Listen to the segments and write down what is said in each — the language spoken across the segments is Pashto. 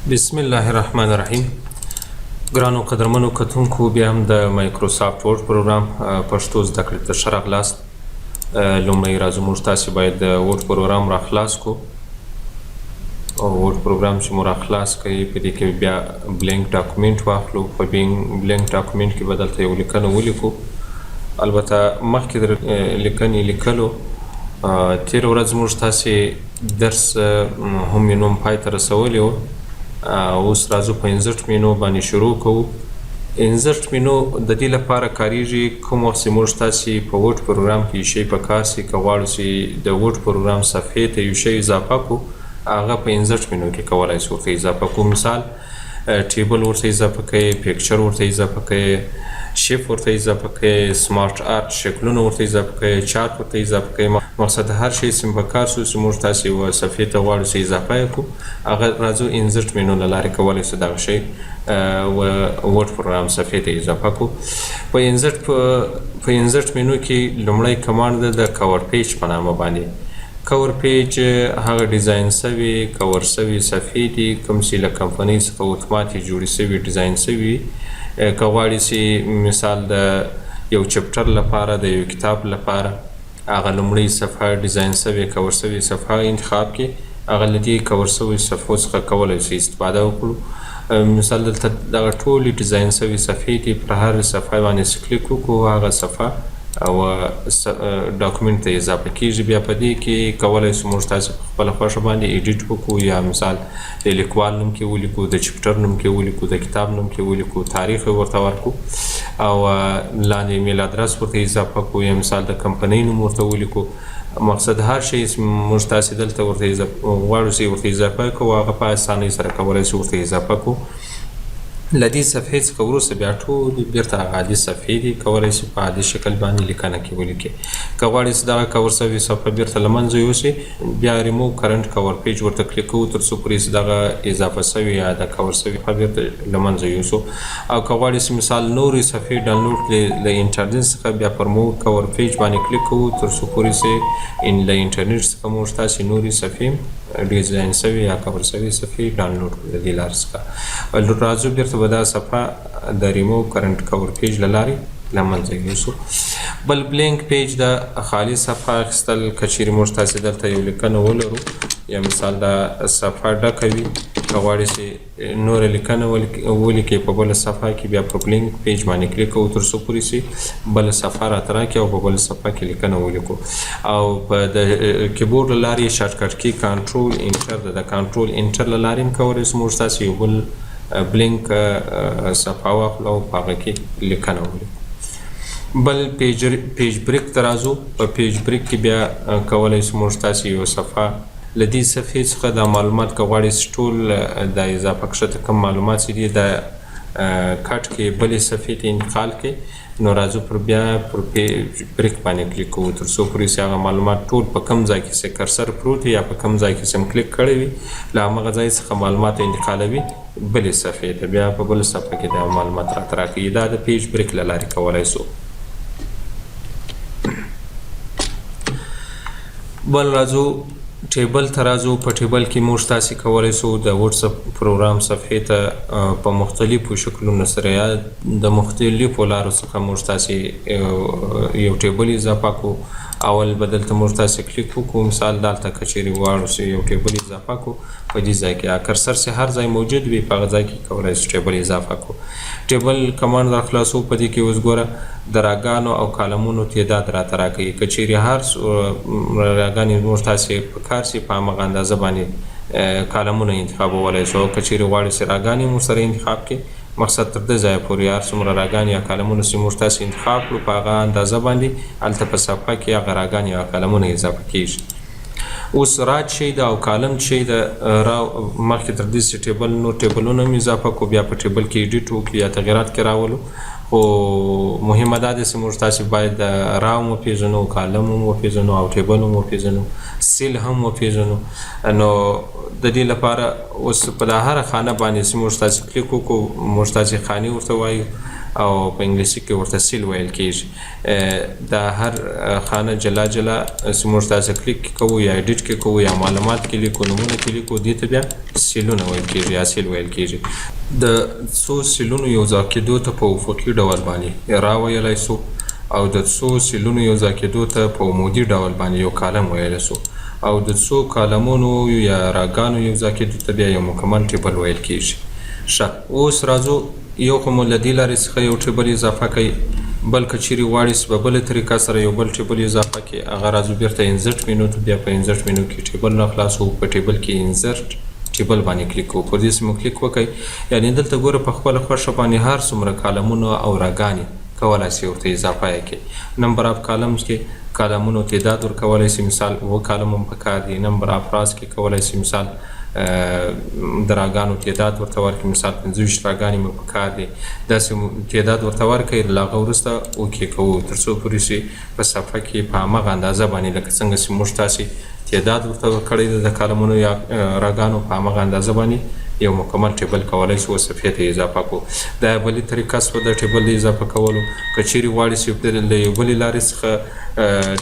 بسم الله الرحمن الرحیم. ګرانو قدرمنو کتونکو، بیا هم د مایکروسافټ ورډ پروګرام پښتو زده کړې ته ښه راغلاست. لومړی راځو موږ تاسې باید د ورډ پروګرام را خلاص کړو. ورډ پروګرام چې مو را خلاص کړي، په دې کې بیا بلینک ډاکومنټ واخلو. په بلینک ډاکومنټ کې به دلته یو لیکنه ولیکو. البته مخکې د لیکنې لیکلو تېره ورځ موږ تاسې درس هم یې نوم پای ته رسولی و. اوس راځو په انزرټ مینو باندې شروع کوو. انزرټ مینو د دې لپاره کاریږي کوم وخت چې موږ تاسې په ورډ پروګرام کې شی په کار سي، که غواړو چې د ورډ پروګرام صفحې ته یو شی اضافه کړو، هغه په انزرټ مینو کې کولی شو ورته اضافه کړو. مثال ټیبل ورته اضافه کوئ، پیکچر ورته اضافه کوئ، شیپ ورته اضافه کوئ، سمارټ آرټ شکلونه ورته اضافه کوئ، چارت ورته اضافه کوئ. مقصد هر شی چې په کار سو چې موږ تاسې یوه صفحې ته غواړو چې اضافه یې کړو، هغه راځو انزرټ مینو له لارې کولی شو دغه شی ورډ پروګرام صفحې ته اضافه کړو. په انزرټ مینو کې لومړی کمانډ ده د کور پیج په نامه باندې. کور پیج هغه ډیزاین سوي کور سوي صفحې دي کوم چې له کمپنۍ څخه اتوماتیک جوړې سوي ډیزاین سوي. که غواړې چې مثال د یو چپټر لپاره د یو کتاب لپاره هغه لومړۍ صفحه ډیزاین سوي کور سوي صفحه انتخاب کړي، هغه له دې کور سوي صفحو څخه کولی شي استفاده وکړو. مثال دلته دغه ټولې ډیزاین سوي صفحې دي، پر هر صفحه باندې کلیک وکړو، هغه صفحه او ډاکومنټ ته اضافه کیږي. بیا په دې کې کولی شو موږ تاسې په خپله خوښه باندې ایډیټ وکړو، یا مثال د لیکوال نوم کې ولیکو، د چپټر نوم کې ولیکو، د کتاب نوم کې ولیکو، تاریخ یې ورته ورکړو، او لاندې ایمیل ادرس ورته اضافه کړو، یا مثال د کمپنۍ نوم ورته ولیکو. مقصد هر شی موږ تاسې دلته ورته غواړو چې ورته اضافه کړو، هغه په اسانۍ سره کولی شو ورته اضافه کړو. له دې صفحې څخه وروسته بیا ټولې بېرته هغه عادي صفحې دي، کولی شي په عادي شکل باندې لیکنه کې ولیکي. که غواړې چې دغه کور سوي صفحه بېرته له منځه یوسي، بیا ریموو کرنټ کور پیج ورته کلیک کوو تر څو پورې چې دغه اضافه سوي یا د کور سوي صفحه بېرته له منځه یوسو. او که غواړې چې مثال نورې صفحې ډاونلوډ کړې له انټرنټ څخه، بیا پر مو کور پیج باندې کلیک کوو تر څو پورې چې له انټرنټ څخه موږ تاسې نورې صفحې ډیزاین سوي یا کور سوي صفحې ډاونلوډ کړو د دې لارې څخه. راځو بېرته به دا صفحه د ریموو کرنټ کور پیج له لارې له منځه یوسو. بل بلینک پیج د خالي صفحه اخیستل، که چیرې موږ تاسې دلته یو لیکنه ولرو، یا مثال دا صفحه ډکه وي، که غواړې چې نوره لیکنه ولیکې په بله صفحه کې، بیا په بلینک پیج باندې کلیک کوو تر څو پورې چې بله صفحه راته راکړي او په بله صفحه کې لیکنه ولیکو. او په د کیبورډ له لارې شارټکټ کې کنټرول انټر ده، د کنټرول انټر له لارې هم کولی شو موږ تاسې یو بل بلینک صفحه واخلو او په هغه کې لیکنه ولیکو. بل پیج بریک ته راځو. په پیج بریک کې بیا کولی شو موږ تاسې یو صفحه له دې صفحې څخه دا معلومات، که غواړې چې ټول د اضافه کښته کوم معلومات چې دي د کټ کې بلې صفحې ته انتقال کړي، نو راځو بیا پر پیج بریک باندې کلیک کوو تر څو پورې چې هغه معلومات ټول په کوم ځای کې چې کرسر پروت وي یا په کوم ځای کې چې کلیک کړی وي، له همغه ځای څخه معلومات انتقالوي بلې صفحې ته، بیا په بله صفحه کې دا معلومات راته راکوي. دا د پیج بریک له لارې کولی شو. بل راځو ټیبل ته راځو. په ټیبل کې موږ تاسې کولی شو د وټساپ پروګرام صفحې ته په مختلفو شکلونو سره یا د مختلفو لارو څخه موږ تاسې یو ټیبل اضافه کړو. اول به دلته موږ تاسې کلیک وکړو، مثال دلته که چیرې غواړو چې یو ټیبل اضافه کړو، په دې ځای کې کرسر چې هر ځای موجود وي په هغه ځای کې کولی شو ټیبل اضافه کړو. ټیبل کمانډ را خلاصو. په دې کې اوس ګوره د راګانو او کالمونو تعداد راته راکوي. که چیرې هر راګانې موږ تاسې په کار سي، په همغه اندازه باندې کالمونه انتخابولی شو. که چیرې غواړې چې راګانې مو سره انتخاب کړي، مقصد تر دې ځایه پورې هر څومره راګانې یا کالمونه چې موږ تاسې انتخاب کړو، په هغه اندازه باندې هلته په صفحه کې هغه راګانې یا کالمونه اضافه کېږي. اوس را چې ده او کالم چې ده، مخکې تر دې چې ټیبل نور ټیبلونه هم اضافه کړو، بیا په ټیبل کې ایډیټ وکړو یا تغیرات کې راولو. خو مهمه دا ده چې موږ تاسې باید را هم وپېژنو، کالم هم وپېژنو او ټیبل هم وپېژنو، سیل هم وپېژنو. نو د دې لپاره اوس په دا هره خانه باندې چې موږ تاسې کلیک وکړو، موږ تاسې خانې ورته وایو، او په انګلیسي کې ورته سیل ویل کېږي. دا هر خانه جلا جلا چې موږ تاسې کلیک کوو یا ایډیټ کې کوو یا معلومات کې لیکو، نومونه کې لیکو، دې ته بیا سیلونه ویل کېږي یا سیل ویل کېږي. د څو سیلونو یو ځای کېدو ته په افقي ډول باندې را ویلی سو او د څو سیلونو یو ځای کېدو ته په عمودي ډول باندې یو کالم ویلی سو او د څو کالمونو یا راګانو یو ځای کېدو ته بیا یو مکمل ټیبل ویل کېږي. ښه، اوس راځو یو خو مو له دې لارې څخه یو ټیبل اضافه کوي، بل که چیرې غواړئ په بله طریقه سره یو بل ټیبل اضافه کړي، هغه راځو بیرته انزرټ مینو ته، بیا په انزرټ مینو کې ټیبل راخلاصو، په ټیبل کې انزرټ ټیبل باندې کلیک کوو. پر دې سیمو کلیک وکړئ، یعنې دلته ګوره په خپله خوښه باندې هر څومره کالمونه او راګانې کولی شئ ورته اضافه یې کړئ. نمبر آف کالمز کې کالمونو تعداد ورکولی شئ، مثال 7 کالم هم پکار دي. نمبر آف راز کې کولی شئ مثال د راګانو تعداد ورته ورکړئ، مثال 25 راګانې مو پکار دي، داسې تعداد ورته ورکړئ. له هغه وروسته اوکې کوو تر څو پورې چې په صفحه کې په همغه اندازه باندې لکه څنګه چې موږ تاسې تعداد ورته ورکړی دی د کالمونو یا راګانو، په همغه اندازه باندې یو مکمل ټیبل کولی شو صفحې ته اضافه کړو. دا یوه بلې طریقه شوه د ټیبل د اضافه کولو. که چیرې غواړئ چې له یو بلې لارې څخه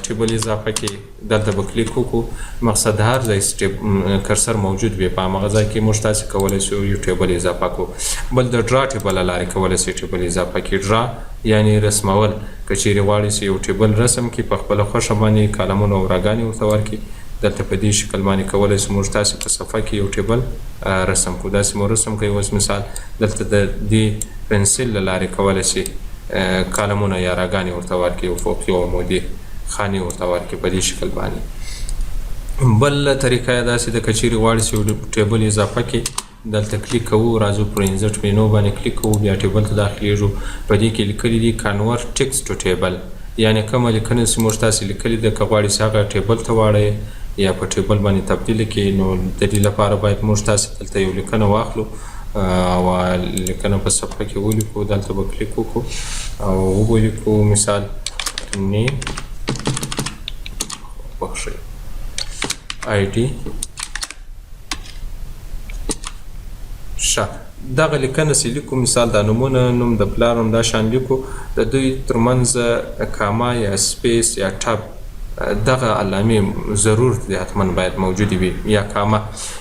ټیبل اضافه کړي، دلته به کلیک وکړو، مقصد هر ځای چې کرسر موجود وي په همغه ځای کې موږ تاسې کولی شو یو ټیبل اضافه کړو. بل د ډرا ټیبل له لارې کولی شئ ټیبل اضافه کړي. ډرا یعنې رسمول. که چیرې غواړئ چې یو ټیبل رسم کړي په خپله خوښه باندې کالمونه او راګانې ورته ورکړي، دلته په دې شکل باندې کولی شو موږ تاسې په صفحه کې یو ټیبل رسم کړو. داسې مو رسم کړئ. اوس مثال دلته د دې پنسل له لارې کولی شئ کالمونه یا راګانې ورته ورکړئ، افقي او عمودي خانې ورته ورکړئ په دې شکل باندې. بل طریقه یې داسې ده، که چیرې غواړئ چې یو ټیبل اضافه کړئ، دلته کلیک کوو، راځو پر انزرټ مینو باندې کلیک کوو، بیا ټیبل ته داخلیږو. په دې کې لیکلي دي کنورټ ټیکسټ ټو ټیبل، یعنې کومه لیکنه چې موږ تاسې لیکلي ده، که غواړئ چې هغه ټیبل ته واړئ یا په ټیبل باندې تبدیل کړي، نو د دې لپاره باید موږ تاسې دلته یو لیکنه واخلو او لیکنه په صفحه کې ولیکو. دلته به کلیک وکړو او ولیکو مثال نیم بخښئ ID. ښه، دغه لیکنه چې لیکو، مثال دا نومونه، نوم د پلار نوم، دا شان لیکو، د دوی ترمنځ کاما یا سپیس یا ټب دغه علامې ضرور دي حتما باید موجودې وي، یا کاما.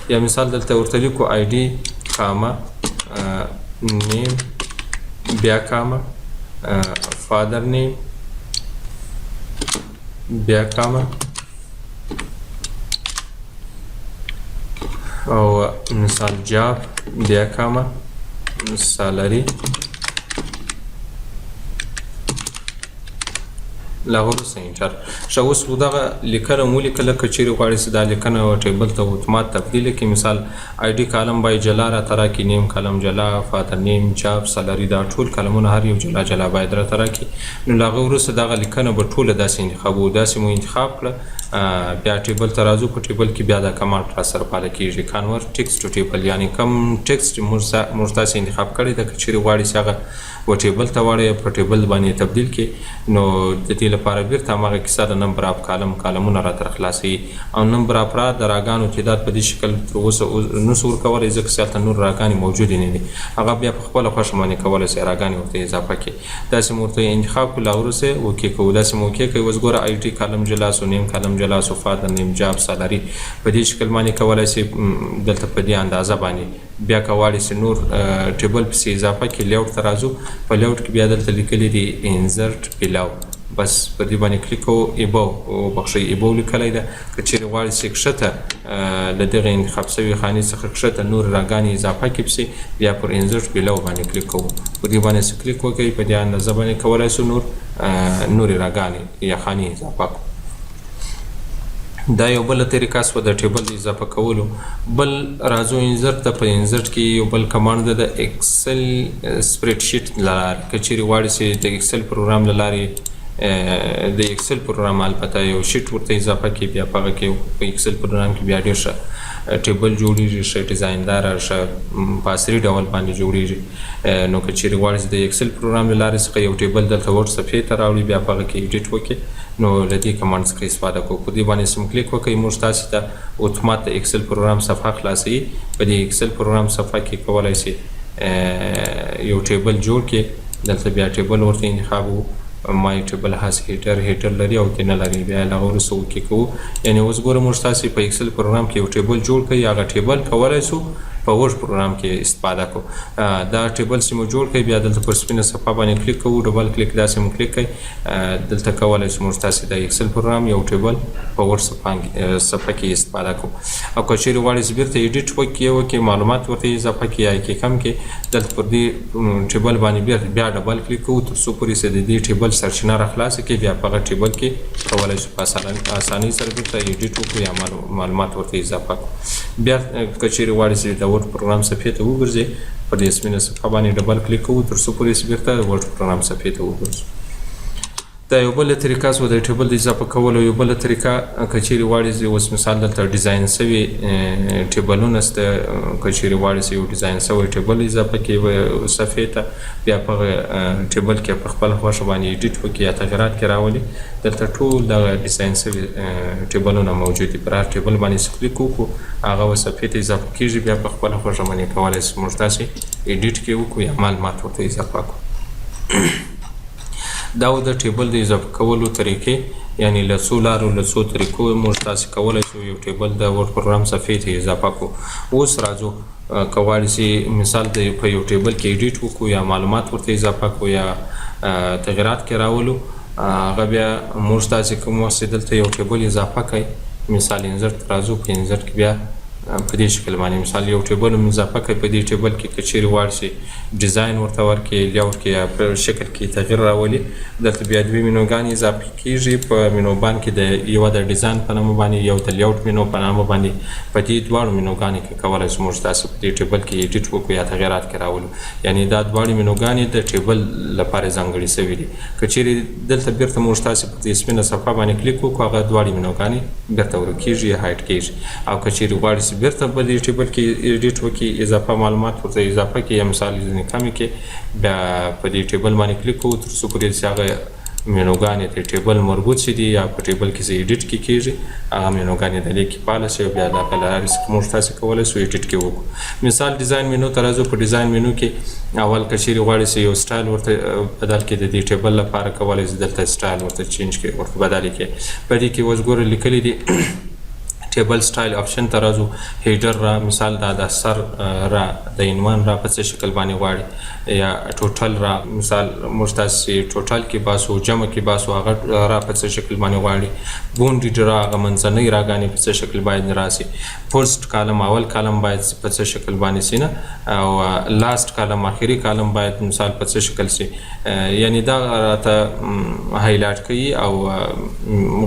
یا مثال دلته ورته لیکو ID کاما نیم بیا کاما فادر نیم بیا کاما او مثال جاب بیا کاما سالری. له هغه وروسته انټر. ښه، اوس دغه لیکنه مو ولیکله. که چیرې غواړئ چې دا لیکنه ټیبل ته اتومات تبدیل کړي، مثال ID کالم باید جلا راته راکړي، نیم کالم جلا، فادر نیم، جاب، سالري، دا ټول کالمونه هر یو جلا جلا باید راته راکړي. نو له هغه وروسته دغه لیکنه به ټوله داسې انتخابوو. داسې مو انتخاب کړه، بیا ټیبل ته راځو. په ټیبل کې بیا دا کمانډ را سره پاله کېږي، کنورټ ټیکسټ ټو ټیبل، یعنې کوم ټیکسټ موږ تاسې انتخاب کړی ده، که چیرې غواړئ چې هغه و ټیبل ته واړئ، په ټیبل باندې تبدیل کړي، نو د دې لپاره بیرته همغه کیسه د نمبر آف کالمونه راته خلاصوي. او نمبر آف را د راګانو تعداد په دې شکل تر اوسه نسو ورکولی، ځکه چې هلته نور راګانې موجودې نه دي. هغه بیا په خپله خوښه باندې کولی شئ راګانې ورته اضافه کړي. داسې مو ورته انتخاب کړو، له هغه وروسته اوکې کوو. داسې مو اوکې کوئ. اوس ګوره ID کالم جلا سو، نیم کالم جلا سو، فادر نیم، جاب، سالري. په دې شکل باندې کولی شئ دلته په دې اندازه باندې. بیا که غواړئ چې نور ټیبل پسې اضافه کړي، لیاوټ ته راځو. په لیاوټ کې بیا دلته لیکلي دي انزرټ بلاو، بس په دې باندې کلیک کوو. ایبو بخښئ ایبو لیکلی ده. که چیرې غواړئ چې کښته له دغه انتخاب شوي خانې څخه کښته نور راګانې اضافه کړي پسې، بیا پر انزرټ بلاو باندې کلیک کوو. په دې باندې چې کلیک وکړئ، په دې اندازه باندې کولی شو نورې راګانې یا خانې اضافه کړو. دا یو بله طریقه شوه د ټیبل اضافه کولو. بل راځو انزرټ ته. په انزرټ کې یو بل کمانډ ده د ایکسل سپریډ شیټ له لارې. که چیرې غواړئ چې د ایکسل پروګرام له لارې د ایکسل پروګرام البته یو شیټ ورته اضافه کړي، بیا په هغه کې په ایکسل پروګرام کې بیا ډېر ښه ټیبل جوړېږي، ښه ډیزاینداره، ښه په عصري ډول باندې جوړېږي. نو که چیرې غواړئ چې د ایکسل پروګرام له لارې څخه یو ټیبل دلته ورډ صفحې ته راوړي، بیا په هغه کې ایډیټ وکړي، نو له دې کمانډ څخه استفاده کوو. په دې باندې سم کلیک وکړئ، موږ تاسې ته اتومات د ایکسل پروګرام صفحه خلاصوي. په دې ایکسل پروګرام صفحه کې کولی شئ یو ټیبل جوړ کړئ. دلته بیا ټیبل ورته انتخابوو. مای ټیبل هڅ هیټر لري او کې نه لري، بیا له هغه وروسته اوکې کوو. یعنې اوس ګوره موږ تاسې په ایکسل پروګرام کې یو ټیبل جوړ کړئ. هغه ټیبل کولی شو په وورډ پروګرام کې استفاده کوو. دا ټیبل چې مو جوړ کړئ بیا دلته پر سپینه صفحه باندې کلیک کوو، ډبل کلیک داسې مو کلیک کړئ. دلته کولی شو موږ تاسې د ایکسل پروګرام یو ټیبل په وورډ صفحه کې استفاده کوو. او که چیرې غواړئ چې بیرته ایډیټ وکړئ معلومات ورته اضافه کړئ یا کې کم کړئ، دلته پر دې ټیبل باندې بیا ډبل کلیک کوو تر څو پورې چې د دې ټیبل سرچینه راخلاصه کړي. بیا په هغه ټیبل کې کولی شو په اسانۍ سره بیرته ایډیټ وکړو یا معلومات ورته اضافه کړو. بیا که چیرې غواړئ چې د وورډ پروګرام صفحې ته وګرځئ، پر دې سپینه صفحه باندې ډبل کلیک کوو تر څو پورې چې بیرته د وورډ پروګرام صفحې ته وګرځو. دا یو بله طریقه سوه د ټیبل د اضافه کولو. یو بله طریقه که چیرې غواړئ چې اوس مثال دلته ډیزاین سوي ټیبلونه شته، که چیرې غواړئ چې یو ډیزاین سوی ټیبل اضافه کړئ صفحې ته، بیا په هغه ټیبل کې په خپله خوښه باندې ایډیټ وکړئ یا تغیرات کې راولي. دلته ټول دغه ډیزاین سوي ټیبلونه موجود دي. پر هر ټیبل باندې کلیک وکړو، هغه صفحې ته اضافه کېږي. بیا په خپله خوښه باندې کولی شو موږ تاسې ایډیټ کې وکړو یا معلومات ورته اضافه کړو. دا و د ټیبل د اضافه کولو طریقې، یعنی له څو لارو له څو طریقو موږ تاسې کولی شو یو ټیبل د وورډ پروګرام صفحې ته اضافه کړو. اوس راځو که غواړئ چې مثال په یو ټیبل کې ایډیټ وکړو یا معلومات ورته اضافه کړو یا تغیرات کې راولو، هغه بیا موږ تاسې کوم وخت چې دلته یو ټیبل اضافه کړئ، مثال انزرت راځو، په انزرت کې بیا په دې شکل باندې مثال یو ټیبل هم اضافه کړئ. په دې ټیبل کې که چیرې غواړئ چې ډیزاین ورته ورکړئ، لیاوټ کې یا په شکل کې تغییر راولي، دلته بیا دوې مینوګانې اضافه کېږي. په مینوبان کې د یوه د ډیزاین په نامه باندې، یو د لیاوټ مینو په نامه باندې، په دې دواړو مینوګانې کې کولی شو موږ تاسې په دې ټیبل کې ایډیټ وکړو یا تغیرات کې راولو. یعنې دا دواړې مینوګانې د ټیبل لپاره ځانګړي سوي دي. که چیرې دلته بیرته موږ تاسې په دې سپینه صفحه باندې کلیک وکړو، هغه دواړې مینوګانې بیرته ورکېږي یا هایډ کېږي. او که چیرې غواړئ بیرته په دې ټیبل کې ایډیټ وکړي، اضافه معلومات ورته اضافه کړي یا مثال ځینې کمې کړي، بیا په دې ټیبل باندې کلیک کوو تر څو پورې چې هغه مینوګانې د ټیبل مربوط شي دي یا په ټیبل کې چې ایډیټ کې کېږي هغه مینوګانې د لیک فعاله شي. بیا د هغه له لارې څخه موږ تاسې کولی شو ایډیټ کې وکړو. مثال ډیزاین مینو ته راځو. په ډیزاین مینو کې اول که چیرې غواړئ چې یو سټایل ورته بدل کړي، د دې ټیبل لپاره کولی شئ دلته سټایل ورته چینج کړئ، ورته بدل کړئ. په دې کې اوس ګوره لیکلي دي ټیبل سټایل آپشن ته راځو. هیډر را مثال دا د سر را د عنوان را په څه شکل باندې غواړي، یا ټوټل را مثال موږ تاسې ټوټل کې باسو، جمع کې باسو، هغه را په څه شکل باندې غواړي. بونډیډ را هغه منځنۍ راګانې په څه شکل باید راسي. فرسټ کالم اول کالم باید په څه شکل باندې سي نه، او لاست کالم آخري کالم باید مثال په څه شکل سي. یعنی دا راته هایلایټ کوي او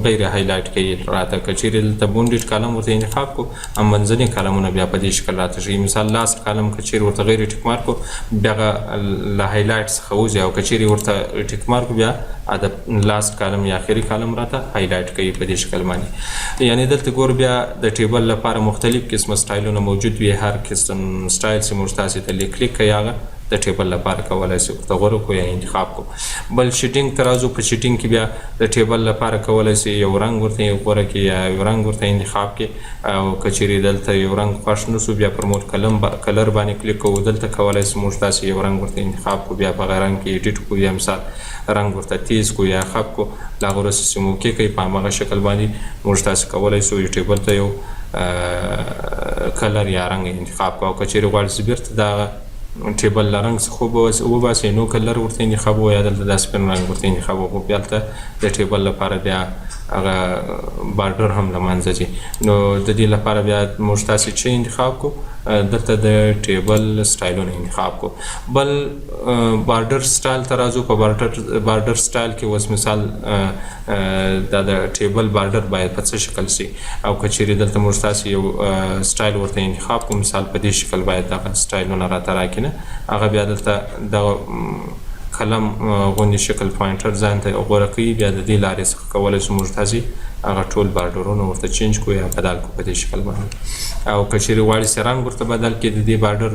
غیر هایلایټ کوي راته. که چیرې دلته بونډیډ کالم ورته انتخاب کو، منځني کالمونه بیا په دې شکل راته شي. مثال لاست کالم که چیرې ورته غیر ټیک مارک کو، بیا له هایلایټ څخه وځي، او که چیرې ورته ټیک مارک بیا د لاست کالم یا آخري کالم راته هایلایټ کوي په دې شکل باندې. یعنی دلته ګور بیا د ټیبل لپاره مختلف قسمه سټایلونه موجود وي. هر قسم سټایل چې موږ تاسې ته کلیک کوئ هغه د ټیبل لپاره کولی شو ورته غوره کړو یا انتخاب کړو. بل شیټینګ ته راځو. په شیټینګ کې بیا د ټیبل لپاره کولی شئ یو رنګ ورته غوره کړئ یا یو رنګ ورته انتخاب کړئ، او که چیرې دلته یو رنګ خوښ نه شو بیا پرموټ کلر باندې کلیک کوو. دلته کولی شو موږ تاسې یو رنګ ورته انتخاب کړو، بیا په هغه رنګ کې ایډیټ کړو یا مثال رنګ ورته تیز کړو یا خپ کړو. له هغه وروسته چې مو اوکې کوئ، په هماغه شکل باندې موږ تاسې کولی شو یو ټیبل ته یو کلر یا رنګ انتخاب کړو. او که چیرې غواړئ چې بیرته دغه ټیبل له رنګ څخه وباسئ، نو کلر ورته انتخاب یا دلته دا سپین رنګ ورته انتخاب وکړو، بیا دلته د ټیبل لپاره بیا هغه بارډر هم له منځه ځي. نو د دې لپاره بیا موږ تاسې څه انتخاب کړو، دلته د ټیبل سټایلونه انتخاب کړو. بل بارډر سټایل ته راځو. په بارډر سټایل کې اوس مثال دا د ټیبل بارډر باید په څه شکل سي، او که چیرې دلته موږ تاسې یو سټایل ورته انتخاب کړو، مثال په دې شکل باید دغه سټایلونه راته راکړي نه، هغه بیا دلته دغه قلم غوندې شکل پوینټر ځان ته غوره کوي. بیا د دې لارې څخه کولی شو موږ تاسې هغه ټول بارډرونه ورته چینج کړو یا بدل کړو په دې شکل باندې. او که چیرې غواړئ چې رنګ ورته بدل کړي د دې بارډر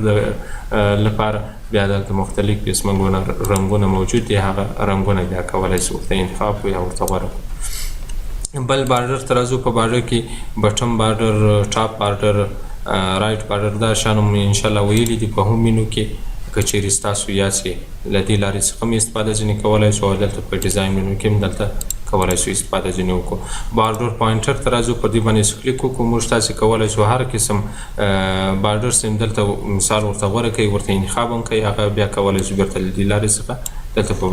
لپاره، بیا دلته مختلف قسمه رنګونه موجود دي، هغه رنګونه بیا کولی شو ورته انتخاب کړو یا ورته غوره کړو. بل بارډر ته راځو. په بارډر کې بټم بارډر، ټاپ بارډر، رایټ بارډر، دا شیان مو انشاءالله ویلي دي په هم مینو کې. که چیرې ستاسو یاد شي له دې لارې څخه هم استفاده ځینې کولی شو، او دلته په ډیزاین مینو کې هم دلته کولای شو استفاده ځینې وکړو. بارډر پوینټر ته راځو، په دې باندې کلیک وکړو. موږ تاسې کولی شو هر قسم بارډر سیم دلته مثال ورته غوره کوي، ورته انتخاب هم کوي، هغه بیا کولی شو بیرته له دې لارې څخه دلته په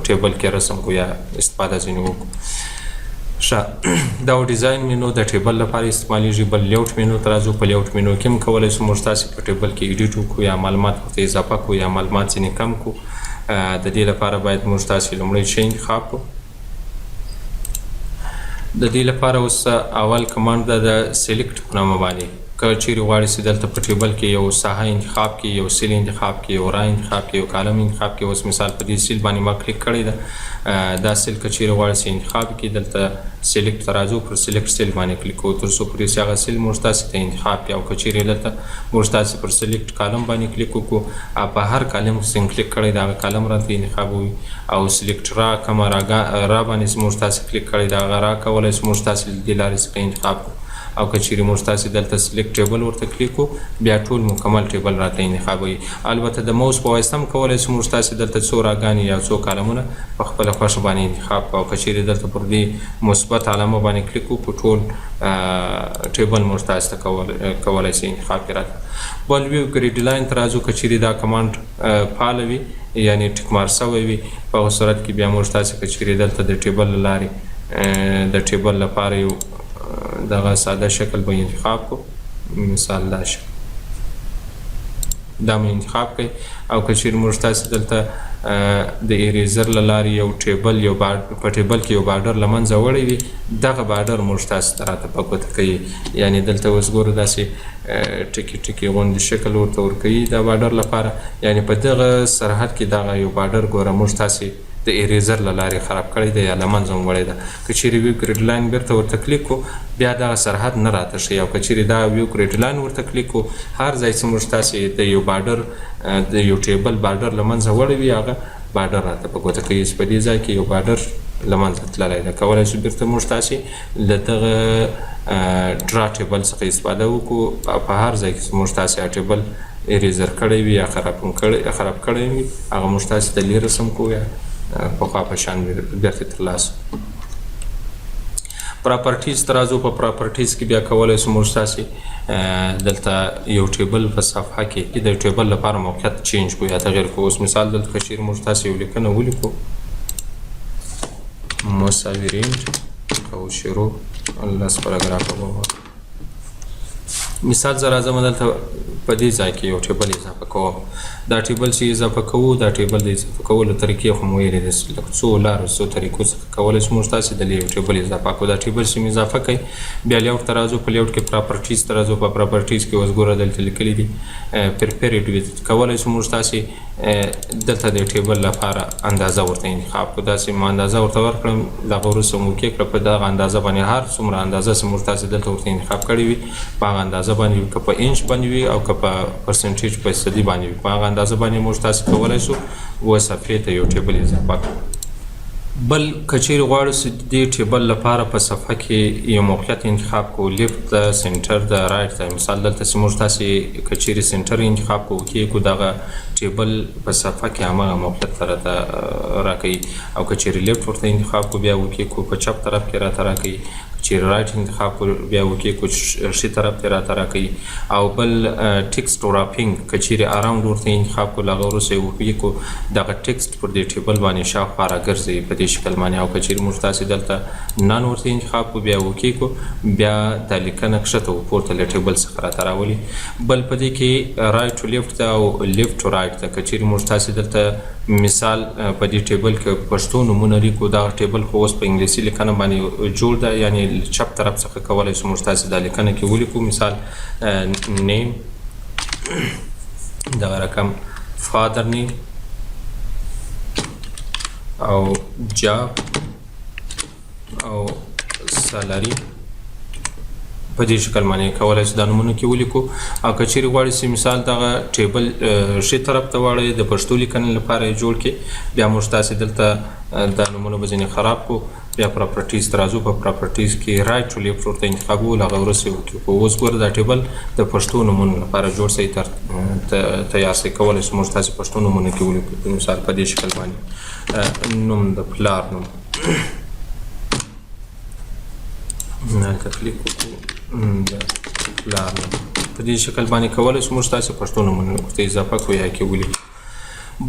ټیبل کې رسم کړو یا استفاده ځینې وکړو. دا ډیزاین مینو د ټیبل لپاره استعمالیږي. بل لیاوټ مینو ته راځو. په لیاوټ مینو کې هم کولی شو موږ تاسې په ټیبل کې ایډیټ وکړو یا معلومات ورته اضافه کړو یا معلومات ځینې کم کړو. د دې لپاره باید موږ تاسې لومړی شی انتخاب کړو. د دې لپاره اوس اول کمانډ ده د سلیکټ په نامه باندې. که چیرې غواړئ چې دلته په ټیبل کې یو ساحه انتخاب کړي، یو سیل انتخاب کړي، یو رای انتخاب کړي، یو کالم انتخاب کړي. اوس مثال په دې سیل باندې ما کلیک کړی ده. دا سیل که چیرې غواړئ چې انتخاب کړي، دلته سلیکټ ته راځو، پر سلیکټ سیل باندې کلیک کوو تر څو پورې چې هغه سیل موږ تاسې ته انتخاب کړي. او که چیرې دلته موږ تاسې پر سلیکټ کالم باندې کلیک وکړو، په هر کالم چې کلیک کړی د هغه کالم راته انتخابوي. او سلیکټ را کومه را باندې موږ تاسې کلیک کړی د هغه را کولی شو موږ تاسې له دې لارې څخه انتخاب کړو. او که چیرې موږ تاسې دلته سلیکټ ټیبل ورته کلیک کړو، بیا ټول مکمل ټیبل راته انتخابوي. البته د موس په واسطه هم کولی شو موږ تاسې دلته څو راګانې یا څو کالمونه په خپله خوښه باندې انتخاب کړو. او که چیرې دلته پر دې مثبت علامه باندې کلیک وکړو، ټول ټیبل موږ تاسې ته کولی شي انتخاب کړي راته. بل ویو ګریډ لاین ته راځو. که چیرې دا کمانډ فعاله وي یعنې ټیک مارک شوی وي، په هغه صورت کې بیا موږ تاسې که چیرې دلته د ټیبل له لارې د ټیبل لپاره یو دغه ساده شکل به انتخاب کړو. مثال دا شکل دا مې انتخاب کړئ. او که چیرې موږ تاسې دلته د ایریزر له لارې یو ټیبل په ټیبل کې یو بارډر له منځه وړی وي، دغه بارډر موږ تاسې ته راته په ګوته کوي. یعنې دلته اوس ګورو داسې ټکي ټکي غوندې شکل ورته ورکوي د بارډر لپاره. یعنې په دغه سرحد کې دغه یو بارډر ګوره موږ تاسې د ایریزر له لارې خراب کړی دی یا له منځه هم وړی ده. که چیرې ویو ګریډ لاین بیرته ورته کلیک کړو، بیا دغه سرحد نه راته ښیي. او که چیرې دا ویو ګریډ لاین ورته کلیک کړو، هر ځای چې موږ تاسې د یو بارډر د یو ټیبل بارډر له منځه وړی وي، هغه بارډر راته په ګوته کوي چې په دې ځای کې یو بارډر له منځه تللی ده. کولی شو بیرته موږ تاسې له دغه ډرا ټیبل څخه استفاده وکړو. په هر ځای کې چې موږ تاسې ټیبل ایریزر کړی وي یا خراب کړی وي، هغه موږ تاسې د لرې رسم کوو یا پخوا په شان بیرته ترلاسه. پراپرټیز ته راځو. په پراپرټیز کې بیا کولی شو موږ تاسې دلته یو ټیبل په صفحه کې د ټیبل لپاره موقعیت چینج کړو یا تغیر کړو. اوس مثال دلته که چیرې موږ تاسې یو لیکنه ولیکو، مساوي رینج او شروع 10 پاراګرافه به مثال زه راځم دلته په دې ځای کې یو ټیبل اضافه کوم. دا ټیبل چې اضافه کوو، دا ټیبل د اضافه کولو طریقې خو مو ویلې دي، لکه څو لارو څو طریقو څخه کولی شو موږ تاسې د یو ټیبل اضافه کړو. دا ټیبل چې مې اضافه کړئ، بیا لیاوټ ته راځو. په لیاوټ کې پراپرټیز ته راځو. په پراپرټیز کې اوس ګوره دلته لیکلي دي پرفیرډ ویډ. کولی شو موږ تاسې دلته د ټیبل لپاره اندازه ورته انتخاب کړو. داسې ما اندازه ورته ورکړم، د هغه وروسته مو اوکې کړه. په دغه اندازه باندې هر څومره اندازه چې موږ تاسې دلته ورته انتخاب کړې وي، په هغه اندازه باندې، که په انچ باندې وي او که په پرسنټیج په فیصدي باندې وي، په هغه اندازه باندې موږ تاسې کولی شو صفحې ته یو ټیبل اضافه کړو. بل که چیرې غواړو چې دې ټیبل لپاره په صفحه کې یو موقعیت انتخاب کړو، لیفت ته، سنټر ته، رایټ ته. مثال دلته چې موږ تاسې که چیرې سنټر انتخاب کړو، اوکې کړو، دغه ټیبل په صفحه کې هماغه موقعیت ته راته راکوي. او که چیرې لیفت ورته انتخاب کړو، بیا اوکې کړو، په چپ طرف کې راته راکوي. چیرې رایټ انتخاب کړو، بیا اوکې کړو، ښي طرف ته راته راکوي. او بل ټکسټ راپینګ که چیرې اراوند ورته انتخاب کړو، له هغه وروسته یې اوکې کړو، دغه ټکسټ پر دې ټیبل باندې شاوخوا راګرځوي په دې شکل باندې. او که چیرې موږ تاسې دلته نن ورته انتخاب کړو، بیا اوکې کړو، بیا دا لیکنه کښته پورته له ټیبل څخه راته راولي. بل په دې کې رایټ ټو لیفټ ته او لیفټ ټو رایټ ته. که چیرې موږ تاسې دلته مثال په دې ټیبل کې پښتو نومونه لیکو، دغه ټیبل خو اوس په انګلیسي لیکنه باندې جوړ ده، یعنې چپ طرف څخه کولی شو موږ تاسې دا لیکنه کې ولیکو. مثال نیم، دغه رقم فادر نیم او جاب او سالري، په دې شکل باندې کولی شو دا نومونه کې ولیکو. او که چیرې غواړئ چې مثال دغه ټیبل ښي طرف ته واړئ، د پښتو لیکنې لپاره یې جوړ کړي، بیا موږ تاسې دلته دا نومونه به ځینې خراب کړو. بیا پراپرټیز ته راځو. په پراپرټیز کې رایټ ټو لیفټ ورته انتخابوو، له هغه وروسته یې وکړو. اوس ګوره دا ټیبل د پښتو نومونو لپاره جوړ شوی، تیار شوی. کولی شو موږ تاسې پښتو نومونه کې ولیکو. مثال په دې شکل باندې نوم د پلار نوم هلته کلیک وکړو د پلار نوم په دې شکل باندې کولی شو موږ تاسې پښتو نومونه ورته اضافه کړو یا کې ولیکو.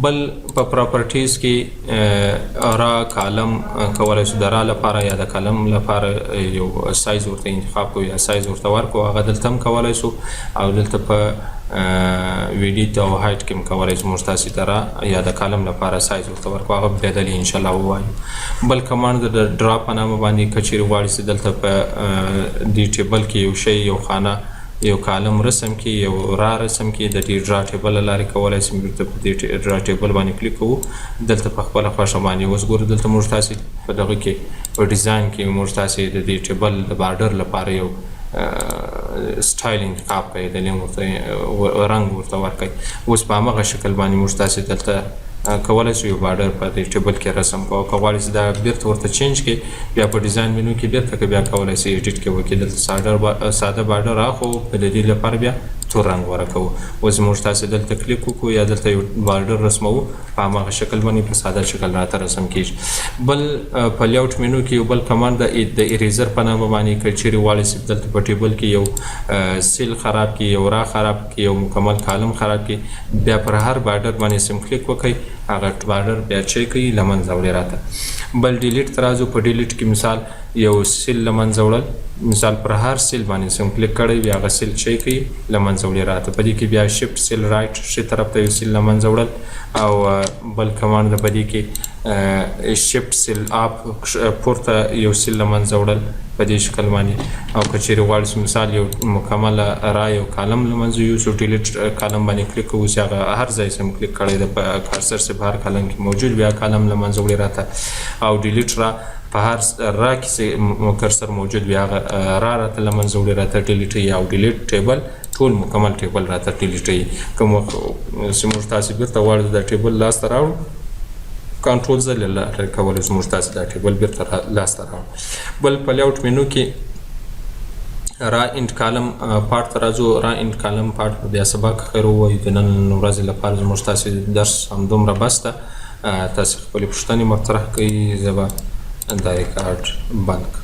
بل په پراپرټیز کې را کالم کولی شو د را لپاره یا د کالم لپاره یو سایز ورته انتخاب کړو یا سایز ورته ورکړو هغه دلته هم کولی شو او دلته په ویډیټ او هایټ کې هم کولی شو موږ تاسې د را یا د کالم لپاره سایز ورته ورکړو هغه بدلې انشاءالله ووایو. بل کمانډ د ډرا په نامه باندې که چیرې غواړئ چې دلته په دې ټیبل کې یو شی یو خانه یو کالم رسم کې یو را رسم کې د دې ډرا ټیبل له لارې کولی شو بیرته په دې ډرا ټیبل باندې کلیک کوو دلته په خپله خوښه باندې اوس ګورو دلته موږ تاسې په دغه کې په ډیزاین کې موږ تاسې د دې ټیبل د بارډر لپاره یو سټایل انتخاب کوئ د لیم ورته رنګ ورته ورکوئ. اوس په همغه شکل باندې موږ تاسې دلته کولی شو یو بارډر په دې ټیبل کې رسم کوو. که غواړئ چې دا بیرته ورته چینج کړئ بیا په ډیزاین منو کې بیرته که بیا کولی شئ ایډیټ کې وکړئ دلته ساده بارډر راخو په د دې لپاره بیا تور رنګ ورکوو. اوس موږ تاسې دلته کلیک وکړو یا دلته یو بارډر رسموو په هماغه شکل باندې په ساده شکل راته رسم کېږي. بل په لیاوټ منو کې یو بل کمانډ د اریزر په نامه باندې که چیرې غواړئ چې دلته په ټیبل کې یو سیل خراب کړي یو را خراب کړي یو مکمل کالم خراب کړي بیا پر هر بارډر باندې سم کلیک وکړئ هغه بارډر بیا چی کوي له منځه وړي راته. بل ډیلیټ ته راځو. په ډیلیټ کې مثال یو سیل له منځه وړل مثال پر هر سیل باندې سم کلیک کړی بیا هغه سیل چی کوي له منځه وړي راته. په دې کې بیا شفټ سیل رایټ ښي طرف ته یو سیل له منځه وړل او بل کمانډ په دې کې شفټ سیل اپ پورته یو سیل له منځه وړل په دې شکل باندې. او که چیرې غواړئ مثال یو مکمله را یو کالم له منځه یوسو ډیلیټ کالم باندې کلیک کوو چې هغه هر ځای سم کلیک کړی د په کارسر سے په هر کالم کې موجود بیا کالم له منځه وړي راته او ډیلیټ را په هر را کې کرسر موجود بیا هغه را راته له منځه وړي راته ډیلیټ یا او ډیلیټ ټیبل ټول مکمل ټیبل راته ډیلیټ کوم چې موږ تاسې بیرته غواړو د ټیبل لاسته راوړو کنټرول زه له لارې کولی شو موږ تاسې دا ټیبل بیرته لاسته راوړو. بل په لیاوټ منو کې را انډ کالم پارټ ته راځو. را انډ کالم پارټ بیا سبا که خیر ووایو د نن ورځې لپاره زموږ تاسې درس همدومره بس ده. تاسې خپلې پوښتنې مطرح کوئ زه به دا ریکارډ بند کړم.